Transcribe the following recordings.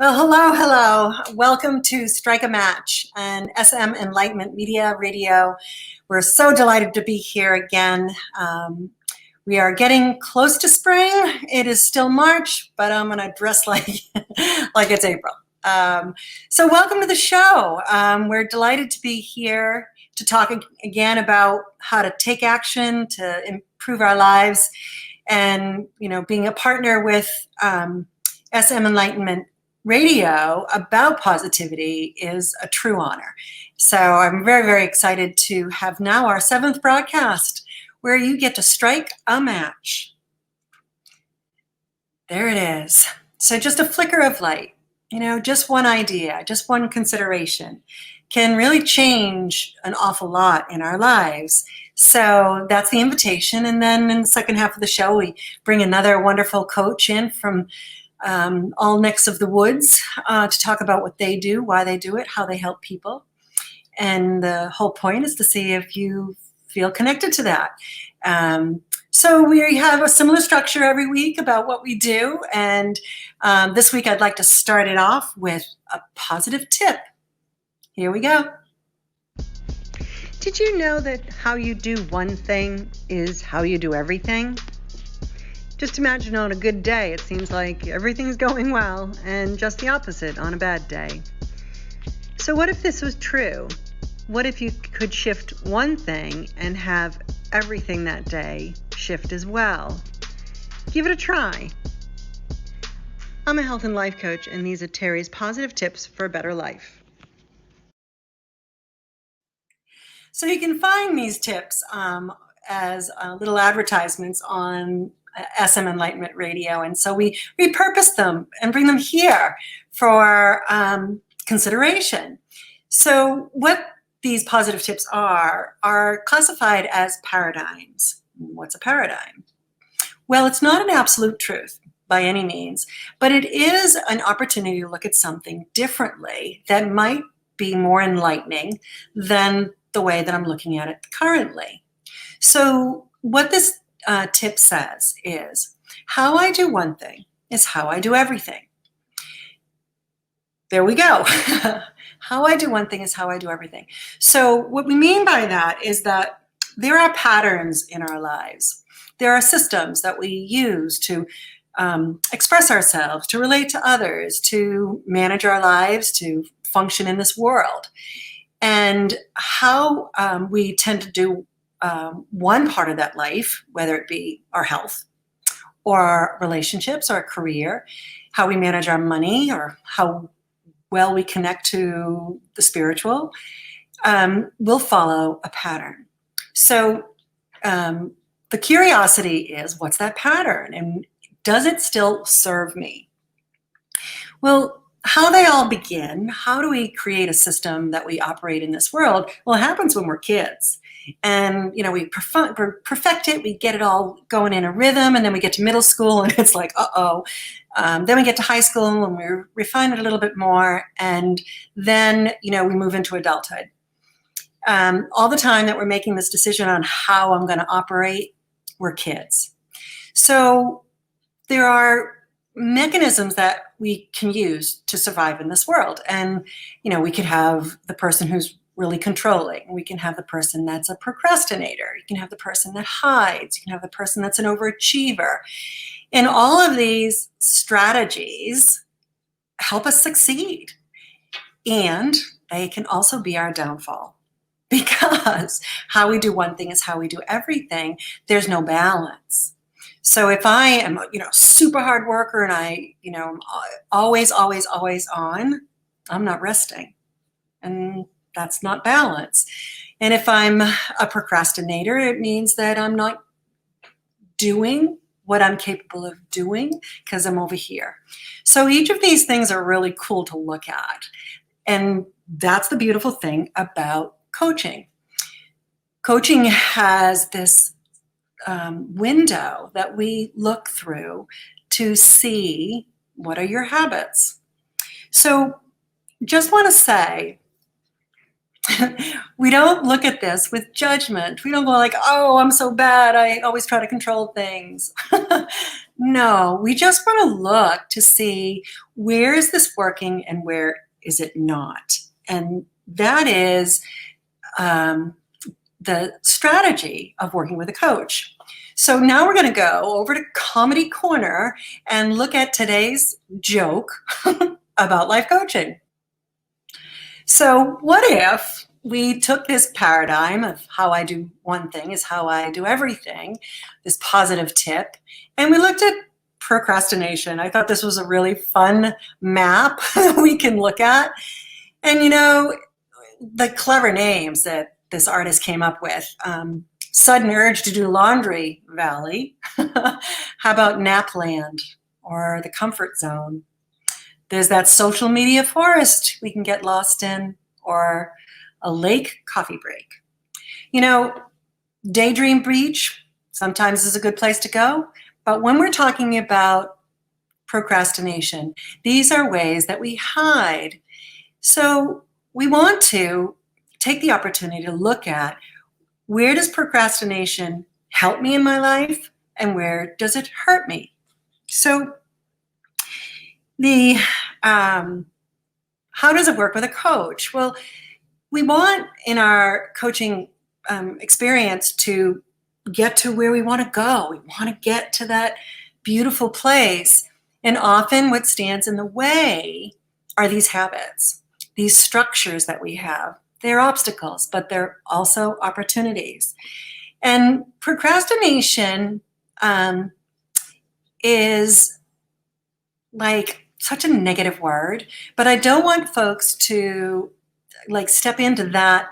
Well, hello. Welcome to Strike a Match and SM Enlightenment Media Radio. We're so delighted to be here again. We are getting close to spring. It is still March, but I'm going to dress like it's April. So welcome to the show. We're delighted to be here to talk again about how to take action to improve our lives, and being a partner with SM Enlightenment Radio about positivity is a true honor. So I'm very, very excited to have now our 7th broadcast where you get to strike a match. There it is. So just a flicker of light, just one idea, just one consideration can really change an awful lot in our lives. So that's the invitation. And then in the second half of the show, we bring another wonderful coach in from all necks of the woods to talk about what they do, why they do it, how they help people. And the whole point is to see if you feel connected to that. So we have a similar structure every week about what we do. And this week I'd like to start it off with a positive tip. Here we go. Did you know that how you do one thing is how you do everything? Just imagine on a good day, it seems like everything's going well, and just the opposite on a bad day. So what if this was true? What if you could shift one thing and have everything that day shift as well? Give it a try. I'm a health and life coach, and these are Terry's positive tips for a better life. So you can find these tips as little advertisements on SM Enlightenment Radio. And so we repurpose them and bring them here for consideration. So what these positive tips are classified as paradigms. What's a paradigm? Well, it's not an absolute truth by any means, but it is an opportunity to look at something differently that might be more enlightening than the way that I'm looking at it currently. So what this tip says is, how I do one thing is how I do everything. There we go. How I do one thing is how I do everything. So what we mean by that is that there are patterns in our lives. There are systems that we use to express ourselves, to relate to others, to manage our lives, to function in this world. And how we tend to do one part of that life, whether it be our health or our relationships or our career, how we manage our money or how well we connect to the spiritual, will follow a pattern. So the curiosity is, what's that pattern? And does it still serve me? Well, how they all begin, how do we create a system that we operate in this world? Well, it happens when we're kids. And, we perfect it, we get it all going in a rhythm, and then we get to middle school and it's like, then we get to high school and we refine it a little bit more. And then, we move into adulthood. All the time that we're making this decision on how I'm going to operate, we're kids. So there are mechanisms that we can use to survive in this world. And, we could have the person who's really controlling. We can have the person that's a procrastinator. You can have the person that hides. You can have the person that's an overachiever. And all of these strategies help us succeed. And they can also be our downfall, because how we do one thing is how we do everything. There's no balance. So if I am, super hard worker and I, always on, I'm not resting. And that's not balance. And if I'm a procrastinator, it means that I'm not doing what I'm capable of doing because I'm over here. So each of these things are really cool to look at. And that's the beautiful thing about coaching. Coaching has this window that we look through to see what are your habits. So just want to say, we don't look at this with judgment. We don't go like, oh, I'm so bad, I always try to control things. No, we just want to look to see where is this working and where is it not. And that is the strategy of working with a coach. So now we're going to go over to Comedy Corner and look at today's joke about life coaching. So what if we took this paradigm of how I do one thing is how I do everything, this positive tip, and we looked at procrastination. I thought this was a really fun map we can look at. And the clever names that this artist came up with. Sudden urge to do laundry valley. How about Napland or the comfort zone? There's that social media forest we can get lost in, or a lake coffee break. Daydream beach sometimes is a good place to go. But when we're talking about procrastination, these are ways that we hide. So we want to take the opportunity to look at, where does procrastination help me in my life and where does it hurt me? So how does it work with a coach? Well, we want in our coaching experience to get to where we want to go. We want to get to that beautiful place. And often what stands in the way are these habits, these structures that we have. They're obstacles, but they're also opportunities. And procrastination is like such a negative word, but I don't want folks to step into that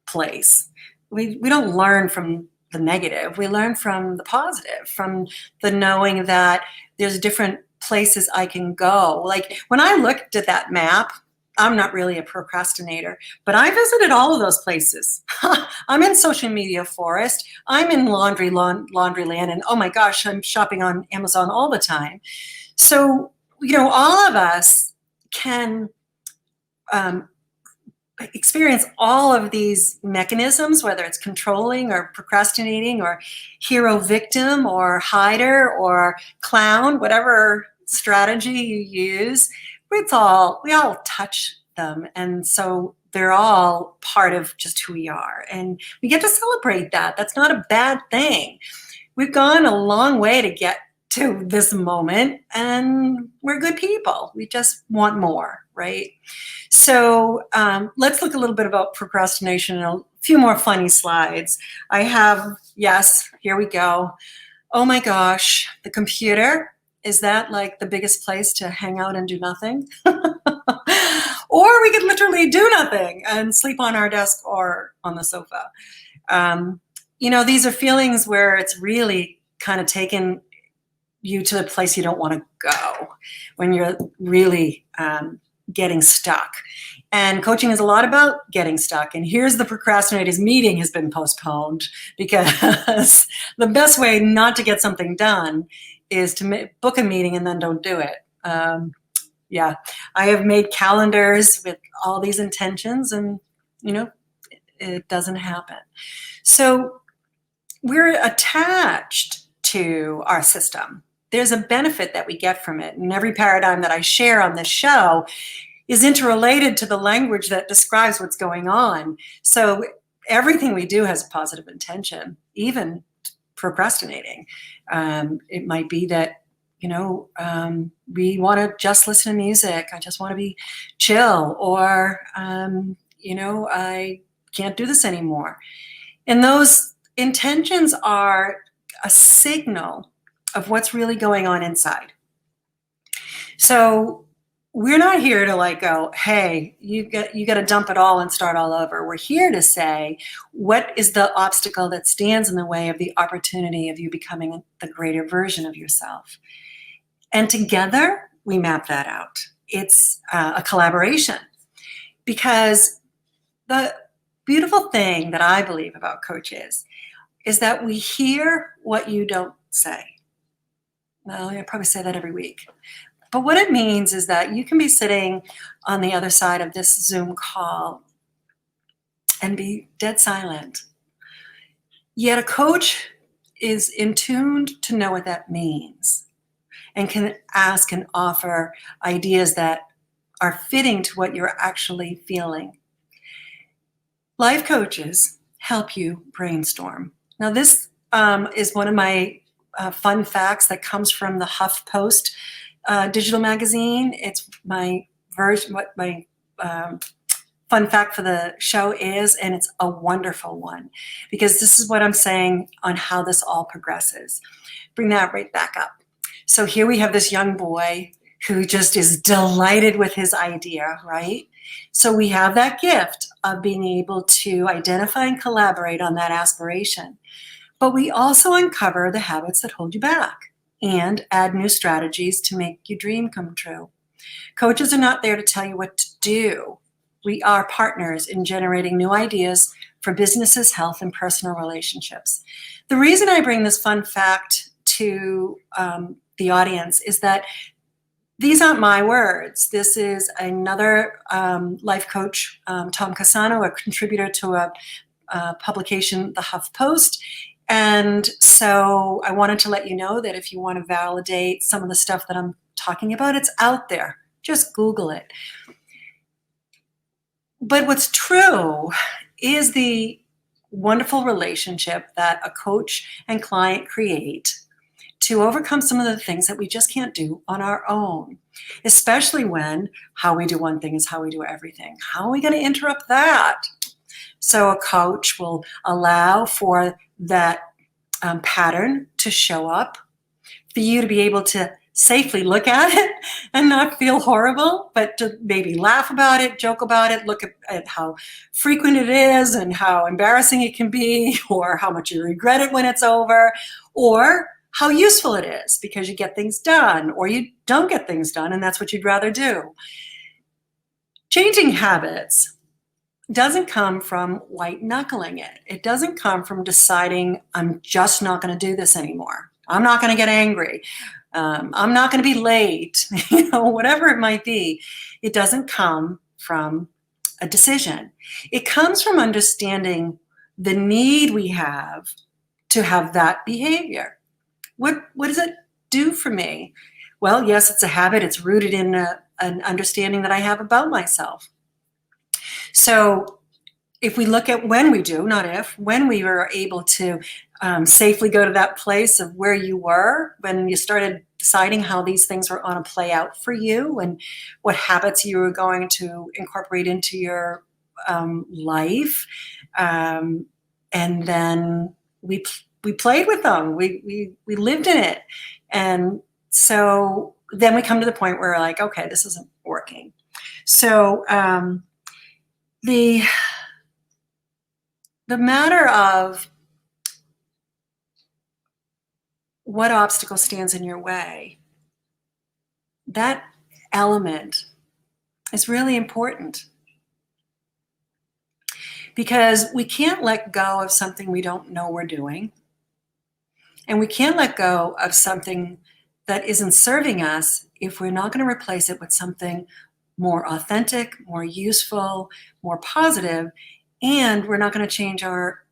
place. We don't learn from the negative. We learn from the positive, from the knowing that there's different places I can go. Like when I looked at that map, I'm not really a procrastinator, but I visited all of those places. I'm in social media forest. I'm in laundryland, and oh my gosh, I'm shopping on Amazon all the time. So, all of us can experience all of these mechanisms, whether it's controlling or procrastinating or hero victim or hider or clown, whatever strategy you use. We all touch them. And so they're all part of just who we are. And we get to celebrate that. That's not a bad thing. We've gone a long way to get to this moment, and we're good people. We just want more, right? So let's look a little bit about procrastination and a few more funny slides. I have, yes, here we go. Oh my gosh, the computer. Is that like the biggest place to hang out and do nothing? Or we could literally do nothing and sleep on our desk or on the sofa. These are feelings where it's really kind of taken you to a place you don't want to go, when you're really getting stuck. And coaching is a lot about getting stuck. And here's the procrastinator's meeting has been postponed, because the best way not to get something done is to book a meeting and then don't do it. I have made calendars with all these intentions, and it doesn't happen. So we're attached to our system. There's a benefit that we get from it. And every paradigm that I share on this show is interrelated to the language that describes what's going on. So everything we do has a positive intention, even procrastinating. It might be that, we want to just listen to music. I just want to be chill, or, I can't do this anymore. And those intentions are a signal of what's really going on inside. So we're not here to go, hey, you got to dump it all and start all over. We're here to say, what is the obstacle that stands in the way of the opportunity of you becoming the greater version of yourself? And together we map that out. It's a collaboration, because the beautiful thing that I believe about coaches is that we hear what you don't say. Well, I probably say that every week. But what it means is that you can be sitting on the other side of this Zoom call and be dead silent. Yet a coach is in tuned to know what that means. and can ask and offer ideas that are fitting to what you're actually feeling. Life coaches help you brainstorm. Now, this is one of my fun facts that comes from the HuffPost digital magazine. It's my version, what my fun fact for the show is, and it's a wonderful one because this is what I'm saying on how this all progresses. Bring that right back up. So here we have this young boy who just is delighted with his idea, right? So we have that gift of being able to identify and collaborate on that aspiration. But we also uncover the habits that hold you back and add new strategies to make your dream come true. Coaches are not there to tell you what to do. We are partners in generating new ideas for businesses, health, and personal relationships. The reason I bring this fun fact to the audience is that these aren't my words. This is another life coach, Tom Cassano, a contributor to a publication, the HuffPost. And so I wanted to let you know that if you want to validate some of the stuff that I'm talking about, it's out there. Just Google it. But what's true is the wonderful relationship that a coach and client create to overcome some of the things that we just can't do on our own, especially when how we do one thing is how we do everything. How are we going to interrupt that? So a coach will allow for that pattern to show up, for you to be able to safely look at it and not feel horrible, but to maybe laugh about it, joke about it, look at how frequent it is and how embarrassing it can be, or how much you regret it when it's over, or how useful it is because you get things done or you don't get things done and that's what you'd rather do. Changing habits doesn't come from white knuckling it. It doesn't come from deciding I'm just not going to do this anymore. I'm not going to get angry. I'm not going to be late, whatever it might be. It doesn't come from a decision. It comes from understanding the need we have to have that behavior. What does it do for me? Well, yes, it's a habit. It's rooted in an understanding that I have about myself. So if we look at when we do, not if, when we were able to safely go to that place of where you were, when you started deciding how these things were going to play out for you and what habits you were going to incorporate into your life. And then we played with them. We lived in it. And so then we come to the point where we're like, okay, this isn't working. So the matter of what obstacle stands in your way, that element is really important because we can't let go of something we don't know we're doing. And we can't let go of something that isn't serving us if we're not going to replace it with something more authentic, more useful, more positive, and we're not going to change our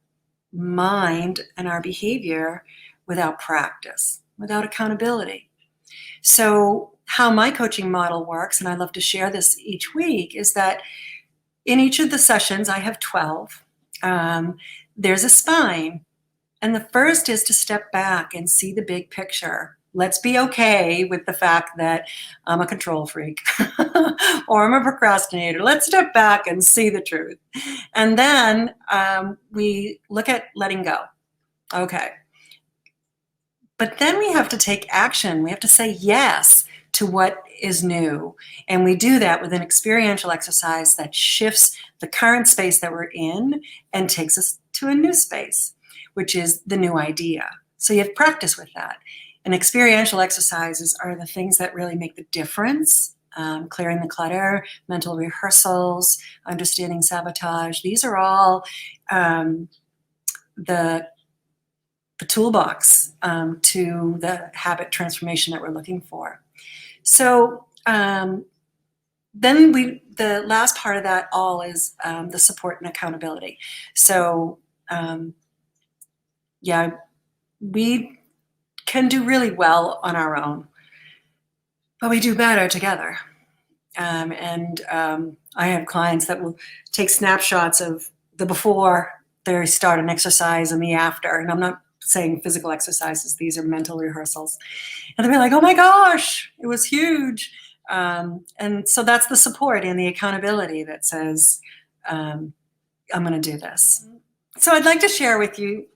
mind and our behavior without practice, without accountability. So how my coaching model works, and I love to share this each week, is that in each of the sessions, I have 12, there's a spine. And the first is to step back and see the big picture. Let's be okay with the fact that I'm a control freak or I'm a procrastinator. Let's step back and see the truth. And then we look at letting go. Okay. But then we have to take action. We have to say yes to what is new. And we do that with an experiential exercise that shifts the current space that we're in and takes us to a new space, which is the new idea. So you have practice with that. And experiential exercises are the things that really make the difference. Clearing the clutter, mental rehearsals, understanding sabotage. These are all the toolbox to the habit transformation that we're looking for. So then the last part of that all is the support and accountability. So we can do really well on our own. but we do better together. I have clients that will take snapshots of the before they start an exercise and the after. And I'm not saying physical exercises, these are mental rehearsals. And they'll be like, oh my gosh, it was huge. And so that's the support and the accountability that says, I'm going to do this. So I'd like to share with you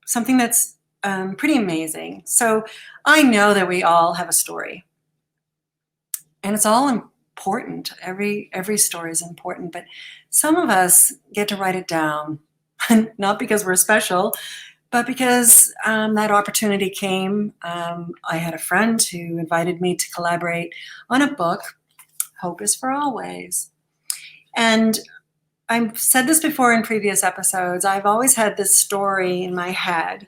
something that's pretty amazing. So I know that we all have a story. And it's all important. Every story is important, but some of us get to write it down, not because we're special, but because that opportunity came. I had a friend who invited me to collaborate on a book, Hope is for Always. And I've said this before in previous episodes, I've always had this story in my head.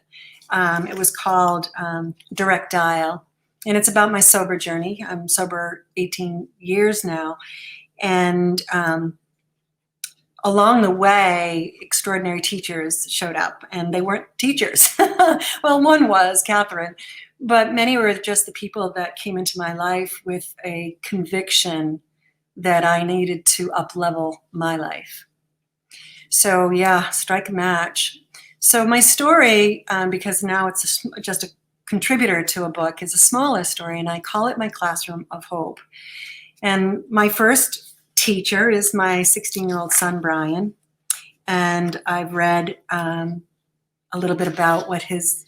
It was called Direct Dial. And it's about my sober journey. I'm sober 18 years now. And along the way, extraordinary teachers showed up. And they weren't teachers. Well, one was, Catherine. But many were just the people that came into my life with a conviction that I needed to up-level my life. So yeah, strike a match. So my story, because now it's just a contributor to a book, is a smaller story, and I call it My Classroom of Hope. And my first teacher is my 16-year-old son, Brian, and I've read a little bit about what his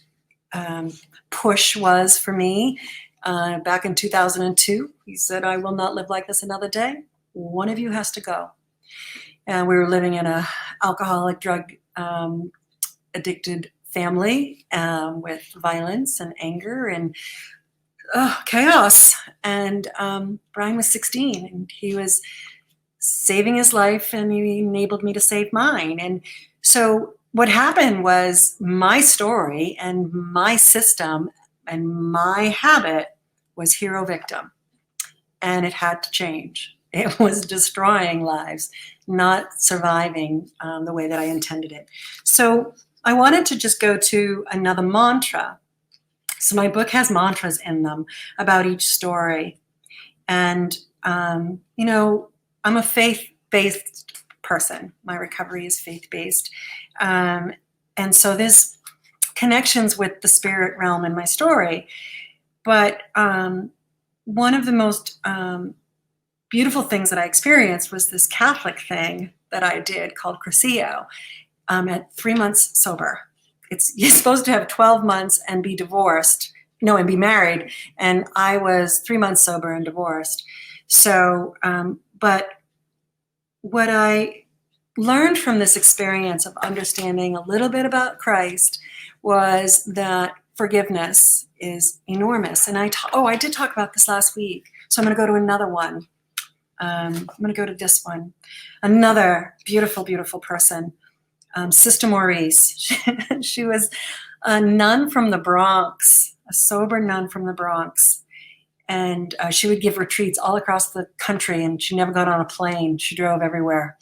push was for me. Back in 2002, he said, I will not live like this another day. One of you has to go. And we were living in a alcoholic, drug addicted family with violence and anger and chaos. And Brian was 16 and he was saving his life and he enabled me to save mine. And so what happened was my story and my system and my habit was hero victim. And it had to change. It was destroying lives, not surviving the way that I intended it. So I wanted to just go to another mantra. So my book has mantras in them about each story. And, I'm a faith-based person. My recovery is faith-based. And so there's connections with the spirit realm in my story. But one of the most beautiful things that I experienced was this Catholic thing that I did called Crescio. At 3 months sober. You're supposed to have 12 months and be divorced, and be married. And I was 3 months sober and divorced. So, but what I learned from this experience of understanding a little bit about Christ was that forgiveness is enormous. And I did talk about this last week. So I'm going to go to another one. I'm going to go to this one. Another beautiful, beautiful person. Sister Maurice. She was a nun from the Bronx, a sober nun from the Bronx. And she would give retreats all across the country, and she never got on a plane. She drove everywhere.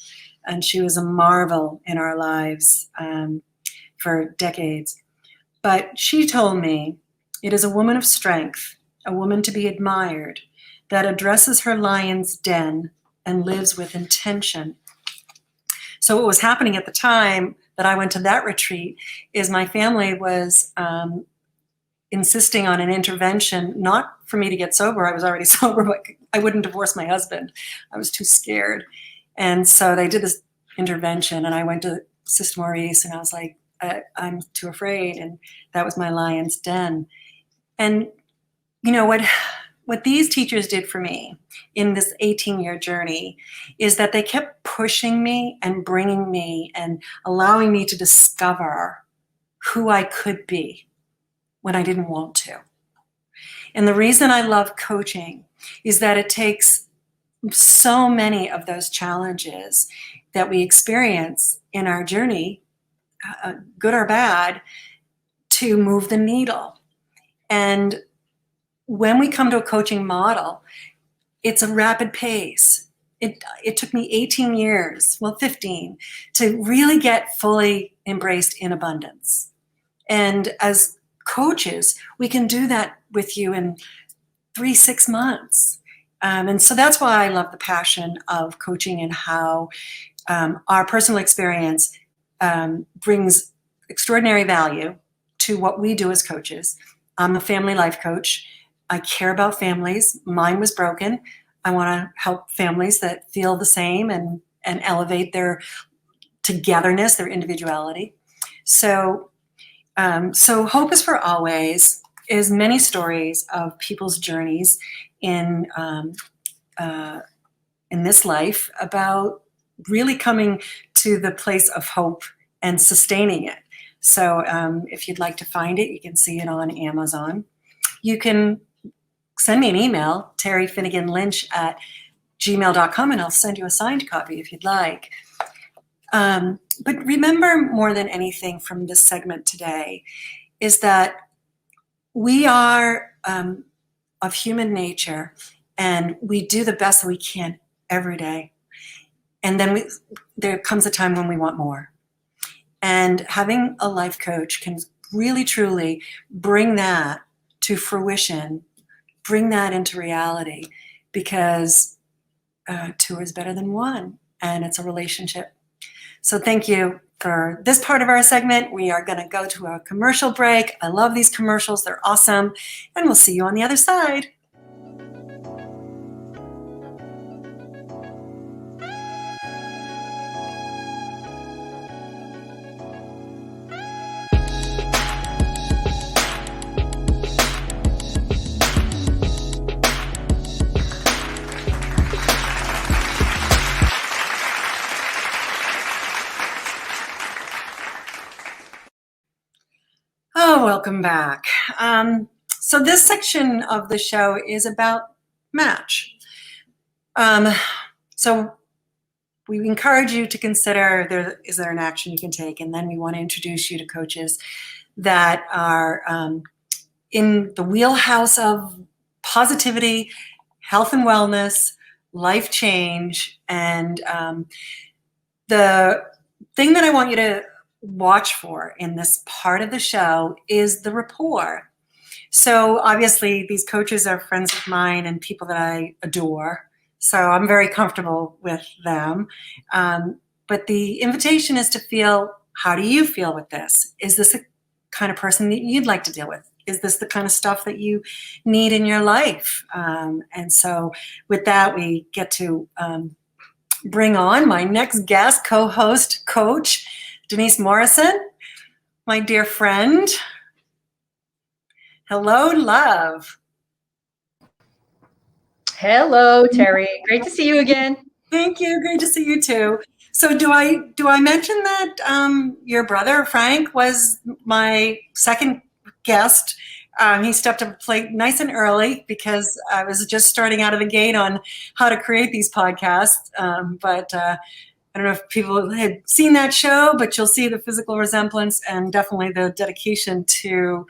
And she was a marvel in our lives for decades. But she told me, it is a woman of strength, a woman to be admired, that addresses her lion's den and lives with intention. So what was happening at the time that I went to that retreat is my family was insisting on an intervention, not for me to get sober. I was already sober, but I wouldn't divorce my husband. I was too scared. And so they did this intervention, and I went to Sister Maurice, and I was like, I'm too afraid. And that was my lion's den. And what these teachers did for me in this 18-year journey is that they kept pushing me and bringing me and allowing me to discover who I could be when I didn't want to. And the reason I love coaching is that it takes so many of those challenges that we experience in our journey, good or bad, to move the needle. And when we come to a coaching model, it's a rapid pace. It took me 18 years, 15, to really get fully embraced in abundance. And as coaches, we can do that with you in 3-6 months. And so that's why I love the passion of coaching and how our personal experience brings extraordinary value to what we do as coaches. I'm a family life coach. I care about families. Mine was broken. I want to help families that feel the same and elevate their togetherness, their individuality. So Hope is for Always is many stories of people's journeys in this life about really coming to the place of hope and sustaining it. So if you'd like to find it, you can see it on Amazon. You can send me an email, terryfinneganlynch@gmail.com, and I'll send you a signed copy if you'd like. But remember, more than anything from this segment today, is that we are of human nature, and we do the best that we can every day. And then there comes a time when we want more. And having a life coach can really, truly bring that to fruition, bring that into reality, because two is better than one, and it's a relationship. So thank you for this part of our segment. We are going to go to a commercial break. I love these commercials. They're awesome. And we'll see you on the other side. Oh, welcome back. So this section of the show is about match. So we encourage you to consider, is there an action you can take? And then we want to introduce you to coaches that are in the wheelhouse of positivity, health and wellness, life change. And the thing that I want you to watch for in this part of the show is the rapport. So obviously these coaches are friends of mine and people that I adore. So I'm very comfortable with them. But the invitation is to feel, how do you feel with this? Is this the kind of person that you'd like to deal with? Is this the kind of stuff that you need in your life? And so with that, we get to bring on my next guest, co-host, coach, Denise Morrison, my dear friend. Hello, love. Hello, Terry. Great to see you again. Thank you. Great to see you too. So do I mention that your brother, Frank, was my second guest? He stepped up to plate nice and early because I was just starting out of the gate on how to create these podcasts. But I don't know if people had seen that show, but you'll see the physical resemblance and definitely the dedication to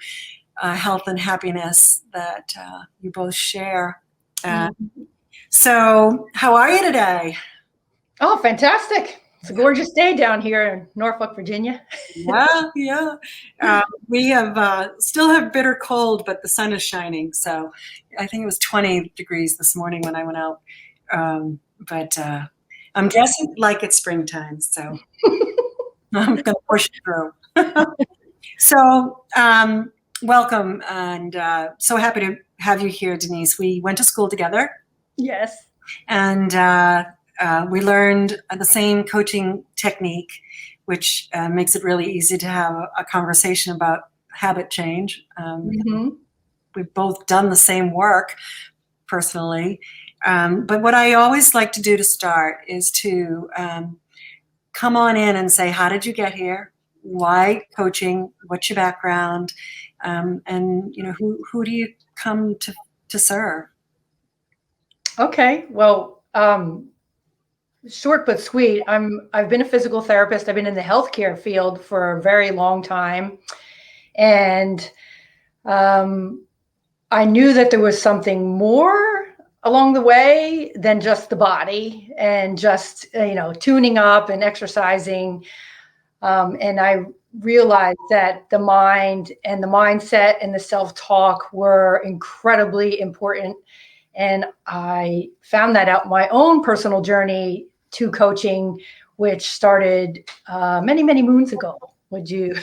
health and happiness that you both share. So how are you today? Oh, fantastic. It's a gorgeous day down here in Norfolk, Virginia. Yeah. We have still have bitter cold, but the sun is shining. So I think it was 20 degrees this morning when I went out. But I'm dressing like it's springtime, so I'm going to push it through. So welcome, and so happy to have you here, Denise. We went to school together. Yes. And we learned the same coaching technique, which makes it really easy to have a conversation about habit change. We've both done the same work personally. But what I always like to do to start is to come on in and say, how did you get here? Why coaching? What's your background? And who do you come to serve? Okay. Well, short but sweet. I've been a physical therapist. I've been in the healthcare field for a very long time, and I knew that there was something more along the way than just the body and just tuning up and exercising. And I realized that the mind and the mindset and the self-talk were incredibly important. And I found that out in my own personal journey to coaching, which started many, many moons ago. Would you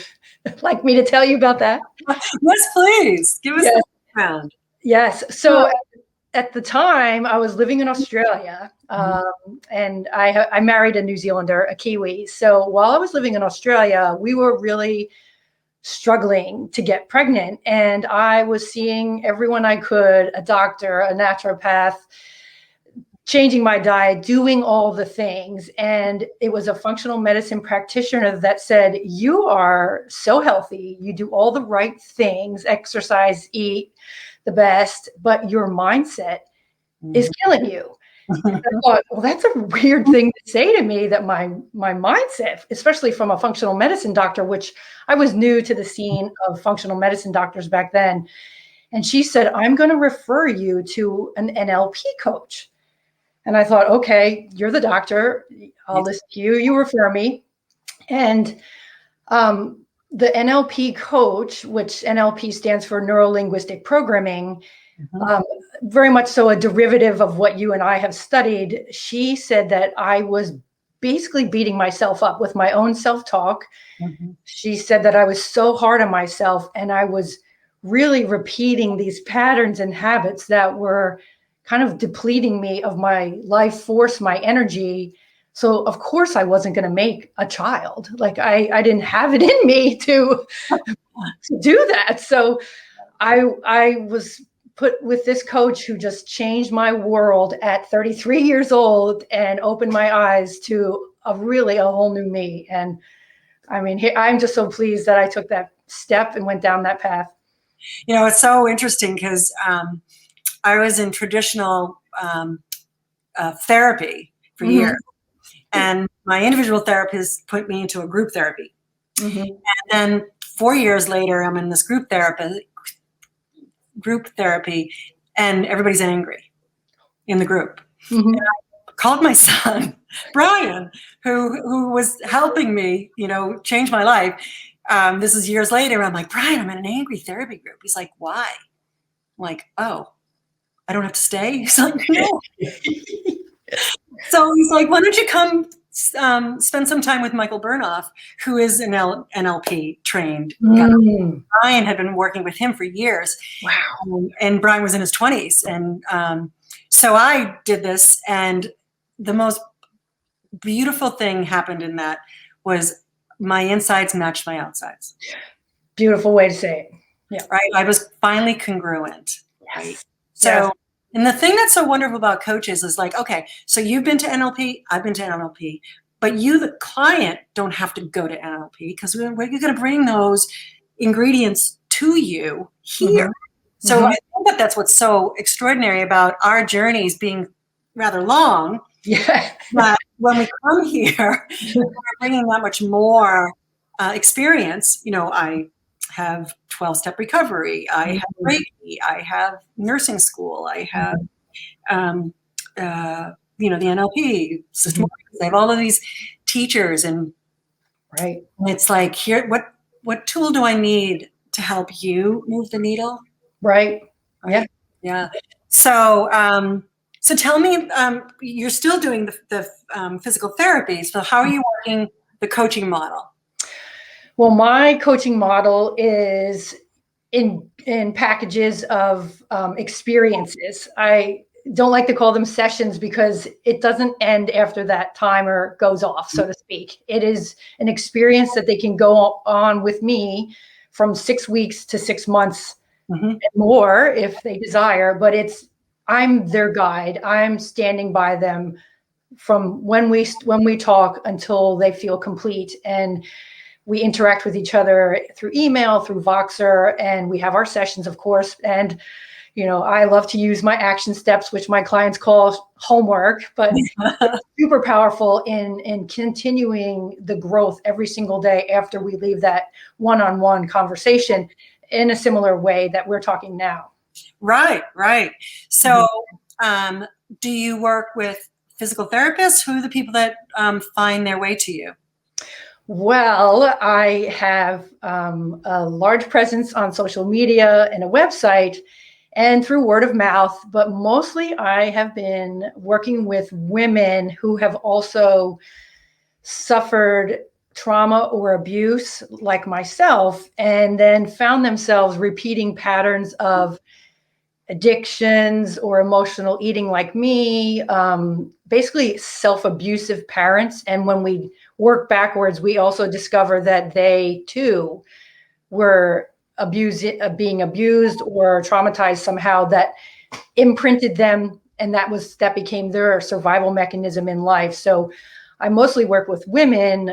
like me to tell you about that? Yes, please. Give us Yes. the background. Yes. So at the time, I was living in Australia, and I married a New Zealander, a Kiwi. So while I was living in Australia, we were really struggling to get pregnant. And I was seeing everyone I could, a doctor, a naturopath, changing my diet, doing all the things. And it was a functional medicine practitioner that said, you are so healthy. You do all the right things, exercise, eat the best, but your mindset is killing you. And I thought, well, that's a weird thing to say to me, that my mindset, especially from a functional medicine doctor, which I was new to the scene of functional medicine doctors back then. And she said, I'm going to refer you to an NLP coach. And I thought, okay, you're the doctor. I'll listen to you. You refer me. And the NLP coach, which NLP stands for neuro-linguistic programming, very much so a derivative of what you and I have studied. She said that I was basically beating myself up with my own self-talk. She said that I was so hard on myself, and I was really repeating these patterns and habits that were kind of depleting me of my life force, my energy. So of course I wasn't going to make a child. Like I didn't have it in me to do that. So I was put with this coach who just changed my world at 33 years old and opened my eyes to a whole new me. And I mean, I'm just so pleased that I took that step and went down that path. You know, it's so interesting because I was in traditional therapy for years, and my individual therapist put me into a group therapy. And then 4 years later, I'm in this group therapy, and everybody's angry in the group. And I called my son, Brian, who was helping me, you know, change my life. This is years later. I'm like, Brian, I'm in an angry therapy group. He's like, why? I'm like, oh, I don't have to stay? He's like, no. So he's like, why don't you come spend some time with Michael Burnoff, who is an NLP trained guy. Brian had been working with him for years. Wow. And Brian was in his 20s. And so I did this, and the most beautiful thing happened in that was my insides matched my outsides. Beautiful way to say it. Yeah. Right. I was finally congruent. Yes. Right. So, and the thing that's so wonderful about coaches is like, okay, so you've been to NLP, I've been to NLP, but you, the client, don't have to go to NLP, because we're going to bring those ingredients to you here. So I think that that's what's so extraordinary about our journeys being rather long. Yeah. But when we come here, we're bringing that much more experience. You know, I have 12-step recovery. I have Reiki. I have nursing school. I have, you know, the NLP system. I have all of these teachers, and it's like, here, what tool do I need to help you move the needle? Right. Yeah. Yeah. So, so tell me, you're still doing the physical therapy. So how are you working the coaching model? Well, my coaching model is in packages of experiences. I don't like to call them sessions because it doesn't end after that timer goes off, so to speak. It is an experience that they can go on with me from 6 weeks to 6 months and more if they desire. But I'm their guide. I'm standing by them from when we talk until they feel complete. And we interact with each other through email, through Voxer, and we have our sessions, of course. And, you know, I love to use my action steps, which my clients call homework, but it's super powerful in continuing the growth every single day after we leave that one-on-one conversation in a similar way that we're talking now. Right, right. So do you work with physical therapists? Who are the people that find their way to you? Well, I have a large presence on social media and a website and through word of mouth, but mostly I have been working with women who have also suffered trauma or abuse like myself, and then found themselves repeating patterns of addictions or emotional eating like me, basically self-abusive parents. And when we work backwards, we also discover that they too were being abused or traumatized somehow, that imprinted them, and that became their survival mechanism in life. So I mostly work with women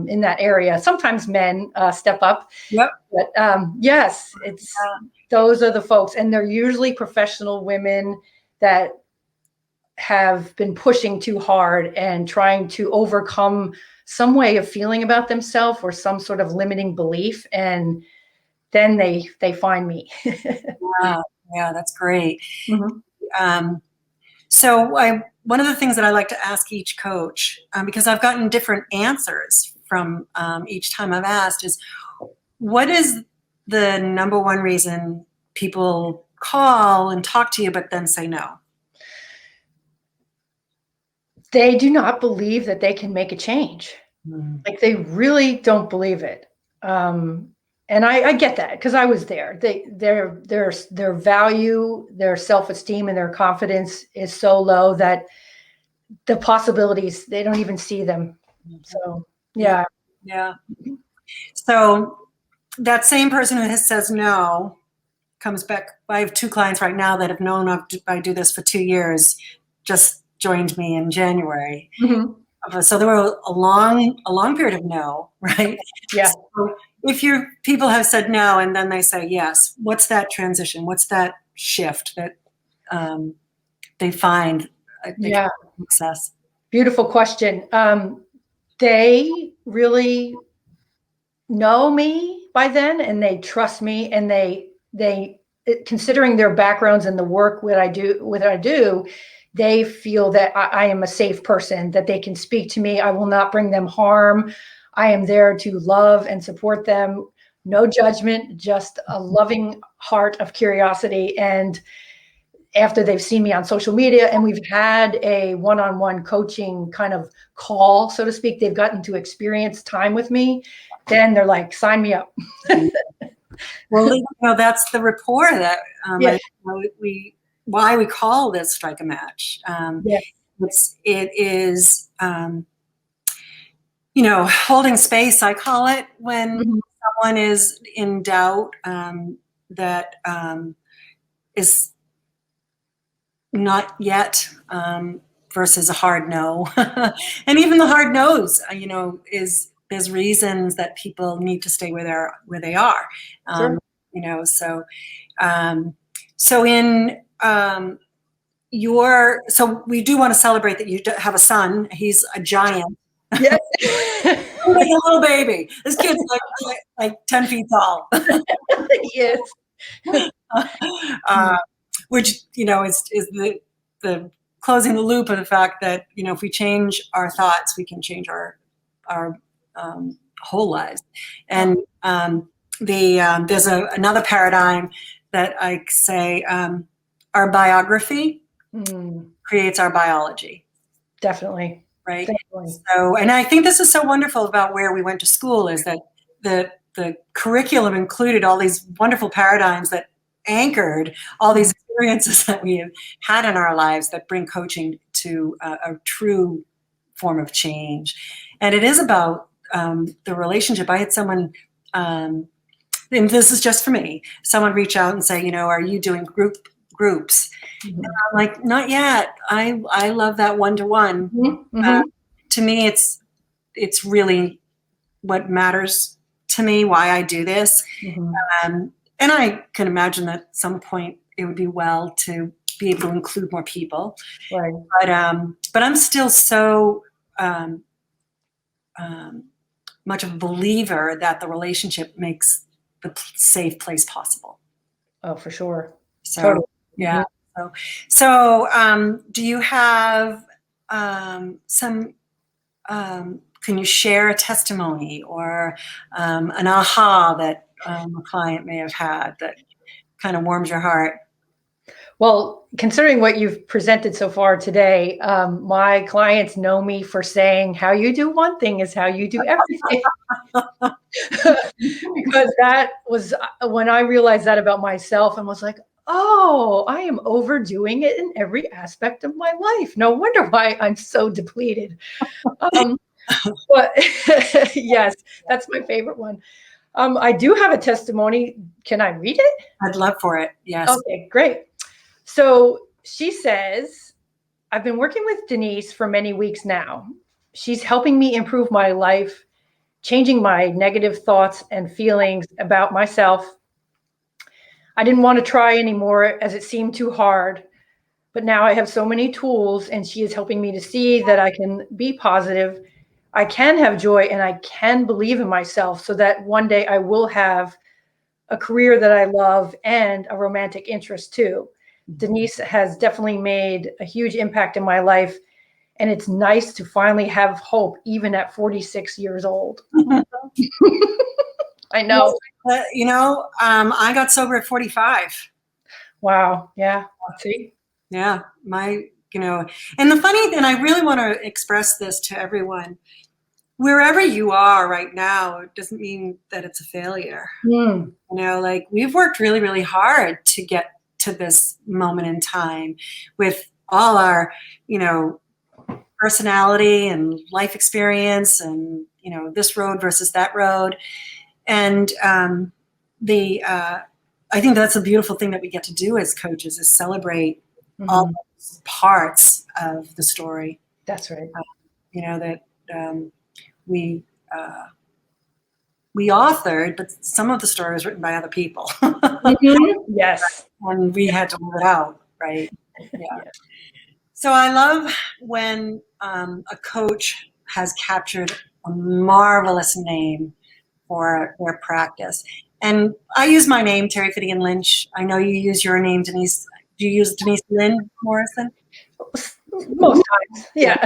in that area. Sometimes men step up. Yep. But yes, it's those are the folks, and they're usually professional women that have been pushing too hard and trying to overcome some way of feeling about themselves or some sort of limiting belief, and then they find me. Yeah, that's great. Mhm. So one of the things that I like to ask each coach, because I've gotten different answers from each time I've asked, is what is the number one reason people call and talk to you but then say no? They do not believe that they can make a change. Like they really don't believe it. And I get that because I was there. Their value, their self-esteem, and their confidence is so low that the possibilities, they don't even see them. So yeah. Yeah. So that same person who says no comes back. I have two clients right now that have known I do this for 2 years, just joined me in January. Mhm. So there were a long period of no, right? Yeah. So if your people have said no and then they say yes, what's that transition? What's that shift that they find they Yeah. can success? Beautiful question. They really know me by then, and they trust me, and considering their backgrounds and the work what I do, they feel that I am a safe person, that they can speak to me. I will not bring them harm. I am there to love and support them. No judgment, just a loving heart of curiosity. And after they've seen me on social media and we've had a one-on-one coaching kind of call, so to speak, they've gotten to experience time with me, then they're like, sign me up. Well, that's the rapport that Yeah. why we call this strike a match. Yeah. It is holding space. I call it when Mhm. someone is in doubt, that is not yet, versus a hard no. And even the hard no's, is there's reasons that people need to stay where they are. Sure. So so in so we do want to celebrate that you have a son. He's a giant. Yes. Like a little baby. This kid's like 10 feet tall. Yes. uh, which is the closing the loop of the fact that if we change our thoughts, we can change our whole lives. And there's another paradigm that I say, our biography creates our biology. Definitely. Right. Definitely. So, and I think this is so wonderful about where we went to school, is that the curriculum included all these wonderful paradigms that anchored all these experiences that we have had in our lives that bring coaching to a true form of change. And it is about the relationship. I had someone, and this is just for me, someone reach out and say, are you doing groups? Mhm. And I'm like, not yet. I love that one-to-one. Mhm. To me, it's really what matters to me, why I do this. Mhm. And I can imagine that at some point it would be well to be able to include more people. Right. But I'm still so much of a believer that the relationship makes the safe place possible. Oh, for sure. So, Totally. yeah. So do you have some can you share a testimony or an aha that a client may have had that kind of warms your heart? Well, considering what you've presented so far today, my clients know me for saying, how you do one thing is how you do everything. Because that was when I realized that about myself and was like, oh, I am overdoing it in every aspect of my life. No wonder why I'm so depleted. Um, but yes, that's my favorite one. I do have a testimony. Can I read it? I'd love for it. Yes. Okay, great. So she says, I've been working with Denise for many weeks now. She's helping me improve my life, changing my negative thoughts and feelings about myself. I didn't want to try anymore as it seemed too hard, but now I have so many tools and she is helping me to see that I can be positive, I can have joy, and I can believe in myself so that one day I will have a career that I love and a romantic interest too. Denise has definitely made a huge impact in my life, and it's nice to finally have hope even at 46 years old. I know. I got sober at 45. Wow. Yeah. See? Yeah. And the funny thing, I really want to express this to everyone. Wherever you are right now, it doesn't mean that it's a failure. Mm. Like we've worked really, really hard to get to this moment in time with all our, personality and life experience and, this road versus that road. And I think that's a beautiful thing that we get to do as coaches is celebrate all those parts of the story. That's right. That we authored, but some of the story was written by other people. Yes. And we had to live it out, right? Yeah. So I love when a coach has captured a marvelous name for their practice. And I use my name, Terry Finnegan Lynch. I know you use your name, Denise. Do you use Denise Lynn Morrison? Most times, yeah.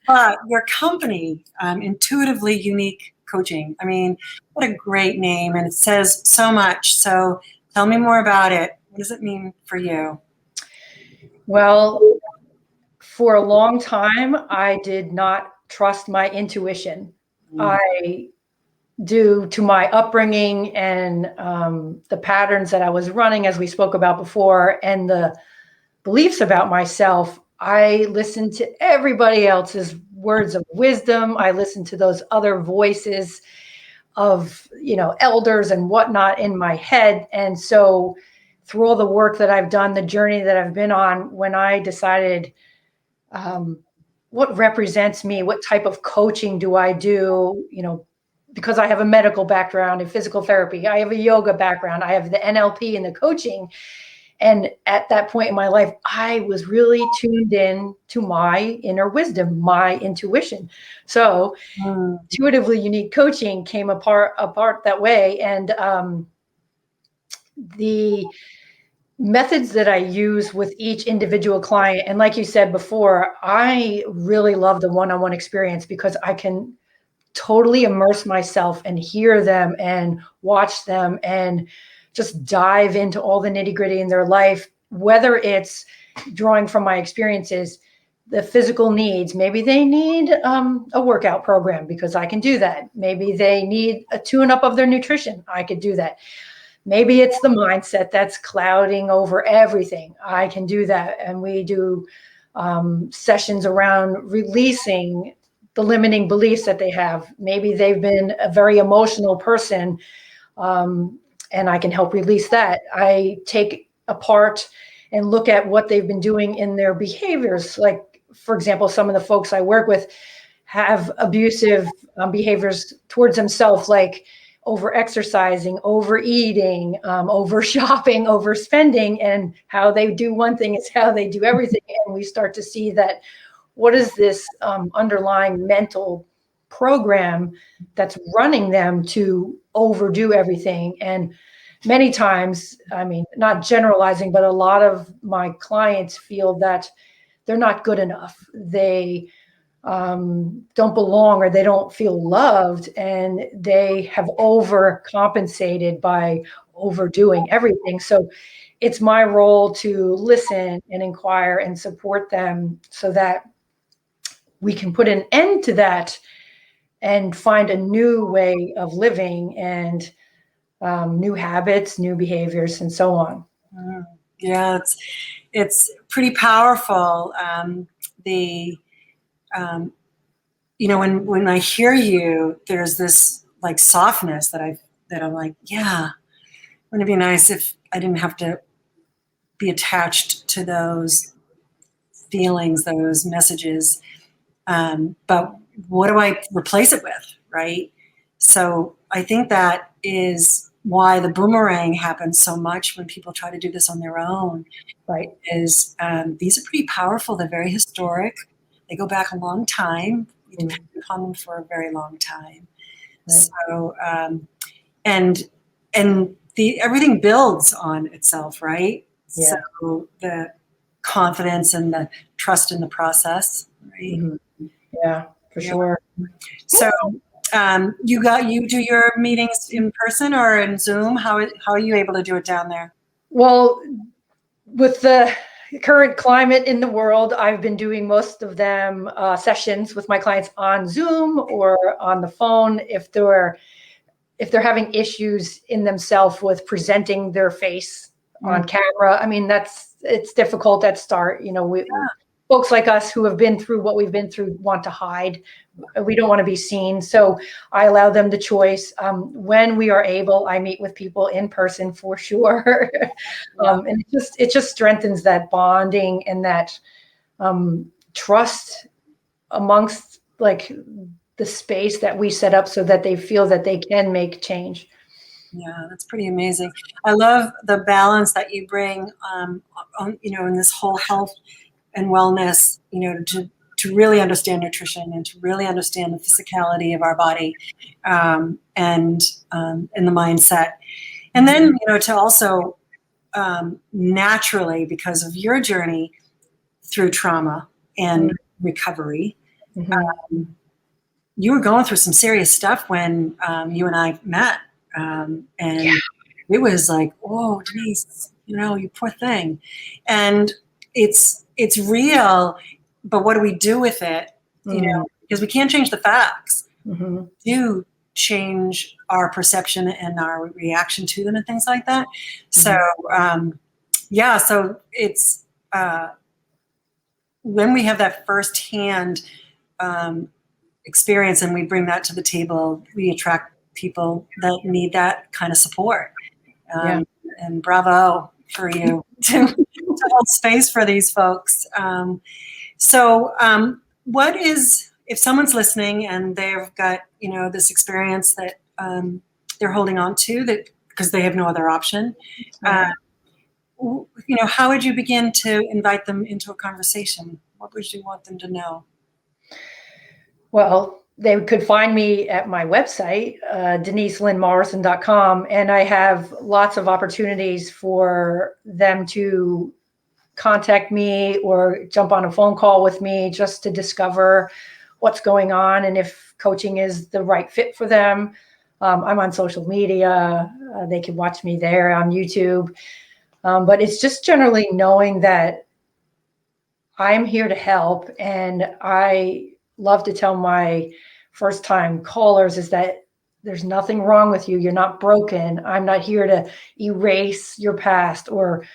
But your company, Intuitively Unique Coaching. I mean, what a great name, and it says so much. So tell me more about it. What does it mean for you? Well, for a long time, I did not trust my intuition. Due to my upbringing and the patterns that I was running, as we spoke about before, and the beliefs about myself, I listened to everybody else's words of wisdom. I listened to those other voices of, elders and whatnot in my head. And so through all the work that I've done, the journey that I've been on, when I decided what represents me, what type of coaching do I do, because I have a medical background in physical therapy, I have a yoga background, I have the NLP and the coaching. And at that point in my life, I was really tuned in to my inner wisdom, my intuition. So Intuitively Unique Coaching came apart that way. And the methods that I use with each individual client, and like you said before, I really love the one-on-one experience because I can totally immerse myself and hear them and watch them and just dive into all the nitty-gritty in their life, whether it's drawing from my experiences, the physical needs. Maybe they need a workout program because I can do that. Maybe they need a tune-up of their nutrition. I could do that. Maybe it's the mindset that's clouding over everything. I can do that. And we do sessions around releasing the limiting beliefs that they have. Maybe they've been a very emotional person, and I can help release that. I take apart and look at what they've been doing in their behaviors. Like, for example, some of the folks I work with have abusive behaviors towards themselves, like over exercising, overeating, over shopping, overspending, and how they do one thing is how they do everything. And we start to see that what is this underlying mental program that's running them to overdo everything. And many times, I mean, not generalizing, but a lot of my clients feel that they're not good enough. They don't belong or they don't feel loved, and they have overcompensated by overdoing everything. So it's my role to listen and inquire and support them so that we can put an end to that and find a new way of living and new habits, new behaviors, and so on. Yeah, it's pretty powerful. The when I hear you, there's this like softness that I'm like, yeah, wouldn't it be nice if I didn't have to be attached to those feelings, those messages. But what do I replace it with, right? So I think that is why the boomerang happens so much when people try to do this on their own, right? Is these are pretty powerful. They're very historic. They go back a long time. We depend upon them for a very long time. Right. So and everything builds on itself, right? Yeah. So the confidence and the trust in the process, right? Mm-hmm. Yeah, for sure. So you do your meetings in person or in Zoom? How are you able to do it down there? Well, with the current climate in the world, I've been doing most of them sessions with my clients on Zoom or on the phone if they're having issues in themselves with presenting their face on camera. I mean, it's difficult at start. Folks like us who have been through what we've been through want to hide. We don't want to be seen. So I allow them the choice. When we are able, I meet with people in person for sure. And it just strengthens that bonding and that trust amongst like the space that we set up so that they feel that they can make change. Yeah, that's pretty amazing. I love the balance that you bring, in this whole health and wellness, to really understand nutrition and to really understand the physicality of our body, and the mindset. And then, to also naturally, because of your journey through trauma and recovery, you were going through some serious stuff when you and I met. It was like, oh, Denise, you poor thing. And it's real, but what do we do with it? Because we can't change the facts. We do change our perception and our reaction to them and things like that. So, so it's when we have that firsthand experience and we bring that to the table, we attract people that need that kind of support. And bravo for you to hold space for these folks. What is, if someone's listening and they've got, this experience that they're holding on to that because they have no other option, how would you begin to invite them into a conversation? What would you want them to know? Well, they could find me at my website, DeniseLynnMorrison.com, and I have lots of opportunities for them to contact me or jump on a phone call with me just to discover what's going on and if coaching is the right fit for them. I'm on social media. They can watch me there on YouTube. But it's just generally knowing that I'm here to help, and I love to tell my first-time callers is that there's nothing wrong with you. You're not broken. I'm not here to erase your past or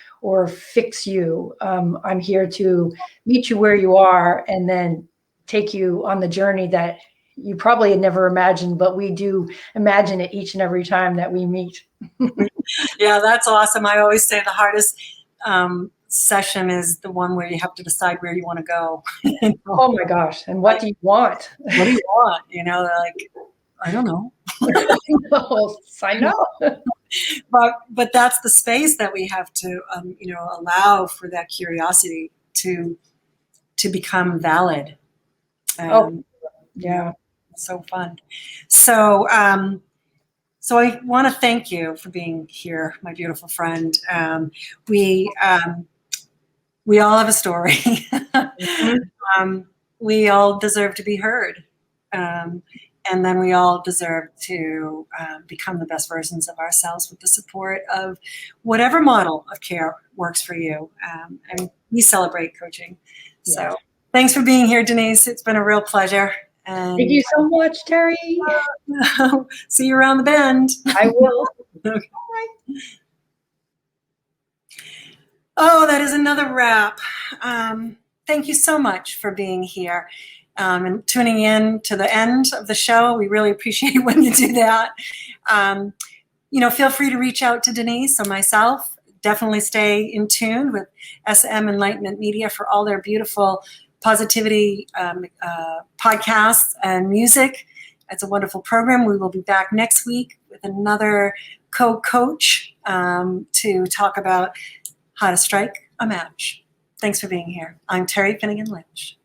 fix you. I'm here to meet you where you are and then take you on the journey that you probably had never imagined, but we do imagine it each and every time that we meet. Yeah, that's awesome. I always say the hardest session is the one where you have to decide where you want to go. Oh my gosh. And what do you want? What do you want? Like, I don't know. I know. But that's the space that we have to, allow for that curiosity to become valid. Yeah. So fun. So I want to thank you for being here, my beautiful friend. We all have a story. we all deserve to be heard. And then we all deserve to become the best versions of ourselves with the support of whatever model of care works for you. And we celebrate coaching. So Yes. thanks for being here, Denise. It's been a real pleasure. And Thank you so much, Terry. see you around the bend. I will. Okay. Oh, that is another wrap. Thank you so much for being here and tuning in to the end of the show. We really appreciate when you do that. Feel free to reach out to Denise or myself. Definitely stay in tune with SM Enlightenment Media for all their beautiful positivity podcasts and music. It's a wonderful program. We will be back next week with another co-coach to talk about how to strike a match. Thanks for being here. I'm Terry Finnegan Lynch.